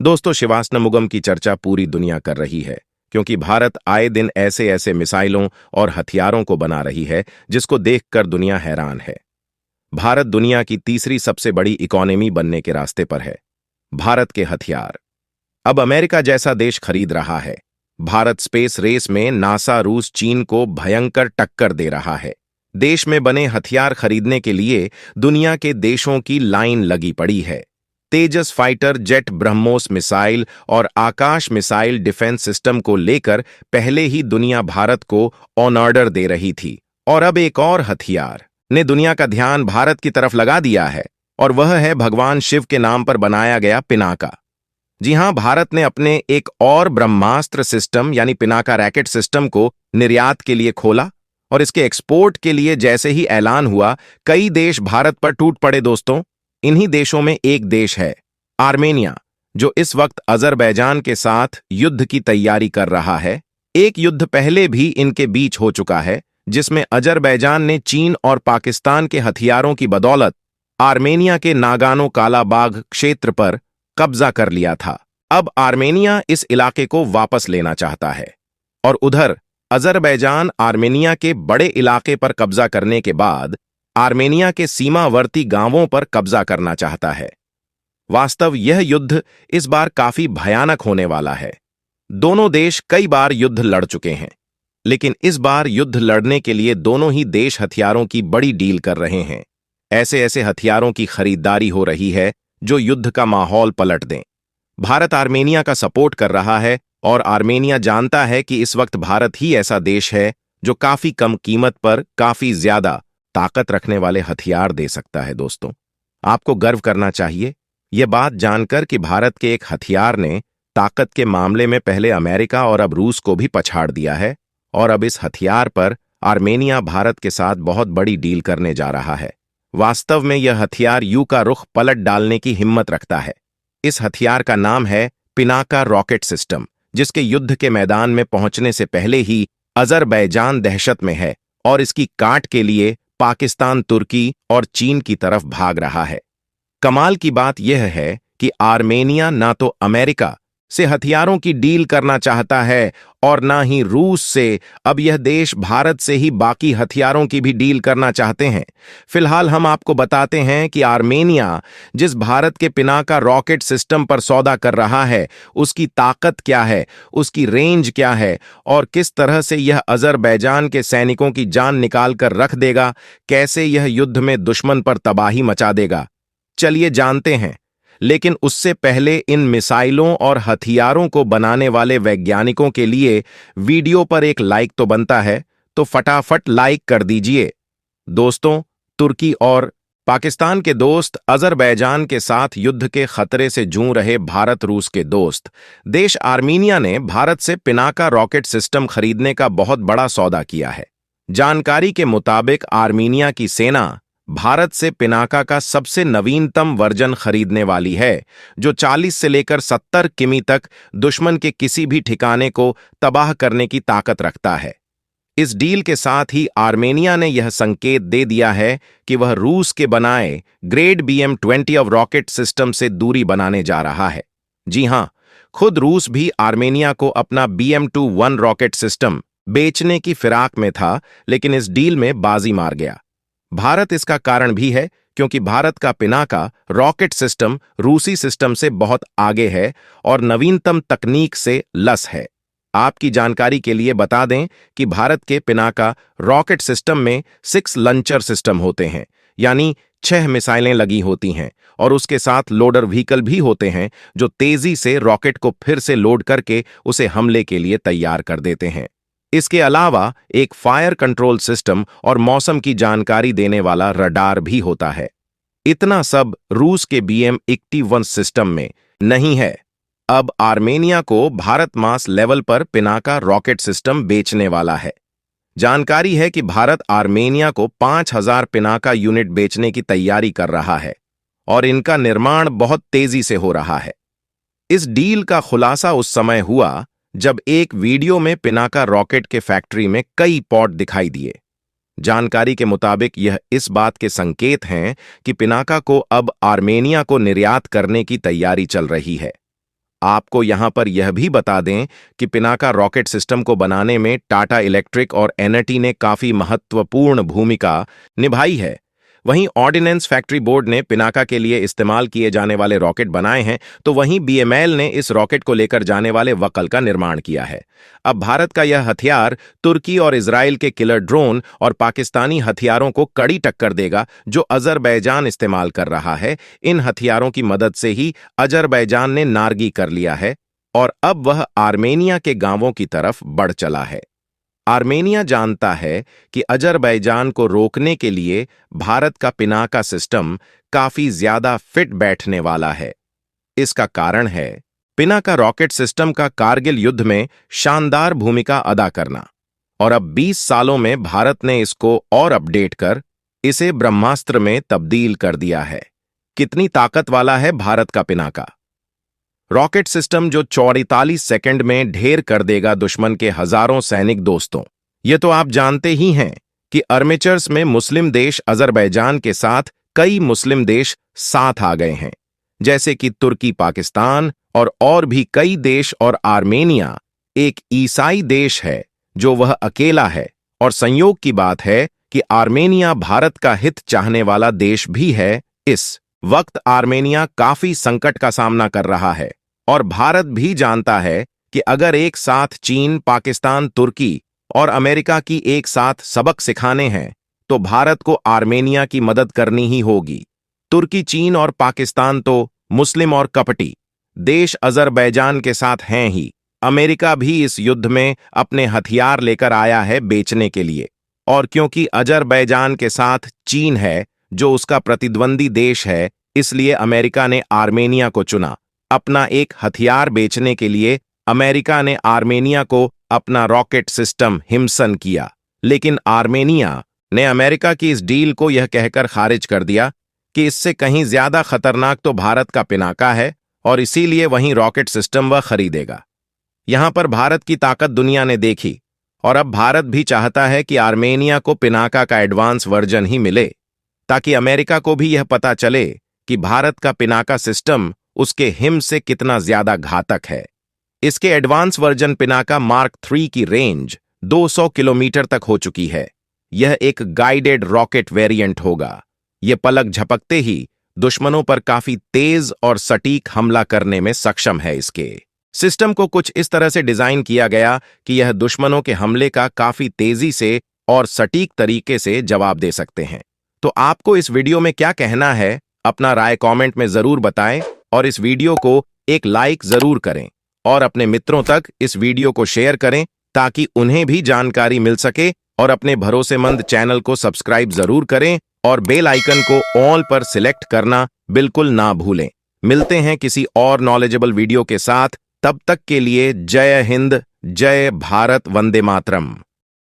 दोस्तों, शिवास्नमुगम की चर्चा पूरी दुनिया कर रही है क्योंकि भारत आए दिन ऐसे ऐसे मिसाइलों और हथियारों को बना रही है जिसको देखकर दुनिया हैरान है। भारत दुनिया की तीसरी सबसे बड़ी इकोनॉमी बनने के रास्ते पर है। भारत के हथियार अब अमेरिका जैसा देश खरीद रहा है। भारत स्पेस रेस में नासा रूस चीन को भयंकर टक्कर दे रहा है। देश में बने हथियार खरीदने के लिए दुनिया के देशों की लाइन लगी पड़ी है। तेजस फाइटर जेट, ब्रह्मोस मिसाइल और आकाश मिसाइल डिफेंस सिस्टम को लेकर पहले ही दुनिया भारत को ऑन ऑर्डर दे रही थी, और अब एक और हथियार ने दुनिया का ध्यान भारत की तरफ लगा दिया है, और वह है भगवान शिव के नाम पर बनाया गया पिनाका। जी हां, भारत ने अपने एक और ब्रह्मास्त्र सिस्टम यानी पिनाका रॉकेट सिस्टम को निर्यात के लिए खोला, और इसके एक्सपोर्ट के लिए जैसे ही ऐलान हुआ, कई देश भारत पर टूट पड़े। दोस्तों, इन्हीं देशों में एक देश है आर्मेनिया, जो इस वक्त अजरबैजान के साथ युद्ध की तैयारी कर रहा है। एक युद्ध पहले भी इनके बीच हो चुका है, जिसमें अजरबैजान ने चीन और पाकिस्तान के हथियारों की बदौलत आर्मेनिया के नागानो कालाबाग क्षेत्र पर कब्जा कर लिया था। अब आर्मेनिया इस इलाके को वापस लेना चाहता है, और उधर अजरबैजान आर्मेनिया के बड़े इलाके पर कब्जा करने के बाद आर्मेनिया के सीमावर्ती गांवों पर कब्जा करना चाहता है। वास्तव यह युद्ध इस बार काफी भयानक होने वाला है। दोनों देश कई बार युद्ध लड़ चुके हैं, लेकिन इस बार युद्ध लड़ने के लिए दोनों ही देश हथियारों की बड़ी डील कर रहे हैं। ऐसे ऐसे हथियारों की खरीदारी हो रही है जो युद्ध का माहौल पलट दें। भारत आर्मेनिया का सपोर्ट कर रहा है, और आर्मेनिया जानता है कि इस वक्त भारत ही ऐसा देश है जो काफी कम कीमत पर काफी ज्यादा ताकत रखने वाले हथियार दे सकता है। दोस्तों, आपको गर्व करना चाहिए यह बात जानकर कि भारत के एक हथियार ने ताकत के मामले में पहले अमेरिका और अब रूस को भी पछाड़ दिया है, और अब इस हथियार पर आर्मेनिया भारत के साथ बहुत बड़ी डील करने जा रहा है। वास्तव में यह हथियार यू का रुख पलट डालने की हिम्मत रखता है। इस हथियार का नाम है पिनाका रॉकेट सिस्टम, जिसके युद्ध के मैदान में पहुंचने से पहले ही अजरबैजान दहशत में है, और इसकी काट के लिए पाकिस्तान, तुर्की और चीन की तरफ भाग रहा है। कमाल की बात यह है कि आर्मेनिया ना तो अमेरिका से हथियारों की डील करना चाहता है और ना ही रूस से। अब यह देश भारत से ही बाकी हथियारों की भी डील करना चाहते हैं। फिलहाल हम आपको बताते हैं कि आर्मेनिया जिस भारत के पिनाका रॉकेट सिस्टम पर सौदा कर रहा है, उसकी ताकत क्या है, उसकी रेंज क्या है, और किस तरह से यह अजरबैजान के सैनिकों की जान निकाल कर रख देगा, कैसे यह युद्ध में दुश्मन पर तबाही मचा देगा। चलिए जानते हैं। लेकिन उससे पहले इन मिसाइलों और हथियारों को बनाने वाले वैज्ञानिकों के लिए वीडियो पर एक लाइक तो बनता है, तो फटाफट लाइक कर दीजिए। दोस्तों, तुर्की और पाकिस्तान के दोस्त अजरबैजान के साथ युद्ध के खतरे से जूझ रहे भारत रूस के दोस्त देश आर्मीनिया ने भारत से पिनाका रॉकेट सिस्टम खरीदने का बहुत बड़ा सौदा किया है। जानकारी के मुताबिक आर्मीनिया की सेना भारत से पिनाका का सबसे नवीनतम वर्जन खरीदने वाली है, जो 40 से लेकर 70 किमी तक दुश्मन के किसी भी ठिकाने को तबाह करने की ताकत रखता है। इस डील के साथ ही आर्मेनिया ने यह संकेत दे दिया है कि वह रूस के बनाए grade BM-20 of rocket system से दूरी बनाने जा रहा है। जी हां, खुद रूस भी आर्मेनिया को अपना BM-21 रॉकेट सिस्टम बेचने की फिराक में था, लेकिन इस डील में बाजी मार गया। भारत इसका कारण भी है, क्योंकि भारत का पिनाका रॉकेट सिस्टम रूसी सिस्टम से बहुत आगे है और नवीनतम तकनीक से लस है। आपकी जानकारी के लिए बता दें कि भारत के पिनाका रॉकेट सिस्टम में 6 लॉन्चर सिस्टम होते हैं, यानी 6 मिसाइलें लगी होती हैं, और उसके साथ लोडर व्हीकल भी होते हैं जो तेजी से रॉकेट को फिर से लोड करके उसे हमले के लिए तैयार कर देते हैं। इसके अलावा एक फायर कंट्रोल सिस्टम और मौसम की जानकारी देने वाला रडार भी होता है। इतना सब रूस के BM-21 सिस्टम में नहीं है। अब आर्मेनिया को भारत मास लेवल पर पिनाका रॉकेट सिस्टम बेचने वाला है। जानकारी है कि भारत आर्मेनिया को 5000 पिनाका यूनिट बेचने की तैयारी कर रहा है, और इनका निर्माण बहुत तेजी से हो रहा है। इस डील का खुलासा उस समय हुआ जब एक वीडियो में पिनाका रॉकेट के फैक्ट्री में कई पॉड दिखाई दिए। जानकारी के मुताबिक यह इस बात के संकेत हैं कि पिनाका को अब आर्मेनिया को निर्यात करने की तैयारी चल रही है। आपको यहां पर यह भी बता दें कि पिनाका रॉकेट सिस्टम को बनाने में टाटा इलेक्ट्रिक और एनर्टी ने काफी महत्वपूर्ण भूमिका निभाई है। वहीं ऑर्डिनेंस फैक्ट्री बोर्ड ने पिनाका के लिए इस्तेमाल किए जाने वाले रॉकेट बनाए हैं, तो वहीं बीएमएल ने इस रॉकेट को लेकर जाने वाले वकल का निर्माण किया है। अब भारत का यह हथियार तुर्की और इजराइल के किलर ड्रोन और पाकिस्तानी हथियारों को कड़ी टक्कर देगा, जो अजरबैजान इस्तेमाल कर रहा है। इन हथियारों की मदद से ही अजरबैजान ने नारगी कर लिया है और अब वह आर्मेनिया के गांवों की तरफ बढ़ चला है। आर्मेनिया जानता है कि अजरबैजान को रोकने के लिए भारत का पिनाका सिस्टम काफी ज्यादा फिट बैठने वाला है। इसका कारण है पिनाका रॉकेट सिस्टम का कारगिल युद्ध में शानदार भूमिका अदा करना, और अब 20 सालों में भारत ने इसको और अपडेट कर इसे ब्रह्मास्त्र में तब्दील कर दिया है। कितनी ताकत वाला है भारत का पिनाका रॉकेट सिस्टम, जो 44 सेकंड में ढेर कर देगा दुश्मन के हजारों सैनिक। दोस्तों, ये तो आप जानते ही हैं कि आर्मेचर्स में मुस्लिम देश अजरबैजान के साथ कई मुस्लिम देश साथ आ गए हैं, जैसे कि तुर्की, पाकिस्तान और भी कई देश, और आर्मेनिया एक ईसाई देश है जो वह अकेला है। और संयोग की बात है कि आर्मेनिया भारत का हित चाहने वाला देश भी है। इस वक्त आर्मेनिया काफी संकट का सामना कर रहा है और भारत भी जानता है कि अगर एक साथ चीन, पाकिस्तान, तुर्की और अमेरिका की एक साथ सबक सिखाने हैं तो भारत को आर्मेनिया की मदद करनी ही होगी। तुर्की, चीन और पाकिस्तान तो मुस्लिम और कपटी देश अजरबैजान के साथ हैं ही। अमेरिका भी इस युद्ध में अपने हथियार लेकर आया है बेचने के लिए, और क्योंकि अजरबैजान के साथ चीन है जो उसका प्रतिद्वंदी देश है, इसलिए अमेरिका ने आर्मेनिया को चुना अपना एक हथियार बेचने के लिए। अमेरिका ने आर्मेनिया को अपना रॉकेट सिस्टम हिमसन किया, लेकिन आर्मेनिया ने अमेरिका की इस डील को यह कहकर खारिज कर दिया कि इससे कहीं ज्यादा खतरनाक तो भारत का पिनाका है, और इसीलिए वहीं रॉकेट सिस्टम वह खरीदेगा। यहां पर भारत की ताकत दुनिया ने देखी, और अब भारत भी चाहता है कि आर्मेनिया को पिनाका का एडवांस वर्जन ही मिले, ताकि अमेरिका को भी यह पता चले कि भारत का पिनाका सिस्टम उसके हिम से कितना ज्यादा घातक है। इसके एडवांस वर्जन पिनाका मार्क 3 की रेंज 200 किलोमीटर तक हो चुकी है। यह एक गाइडेड रॉकेट वेरिएंट होगा। यह पलक झपकते ही दुश्मनों पर काफी तेज और सटीक हमला करने में सक्षम है। इसके सिस्टम को कुछ इस तरह से डिजाइन किया गया कि यह दुश्मनों के हमले का काफी तेजी से और सटीक तरीके से जवाब दे सकते हैं। तो आपको इस वीडियो में क्या कहना है, अपना राय कमेंट में जरूर बताएं, और इस वीडियो को एक लाइक जरूर करें और अपने मित्रों तक इस वीडियो को शेयर करें ताकि उन्हें भी जानकारी मिल सके, और अपने भरोसेमंद चैनल को सब्सक्राइब जरूर करें और बेल आइकन को ऑल पर सिलेक्ट करना बिल्कुल ना भूलें। मिलते हैं किसी और नॉलेजेबल वीडियो के साथ, तब तक के लिए जय हिंद, जय भारत, वंदे मातरम।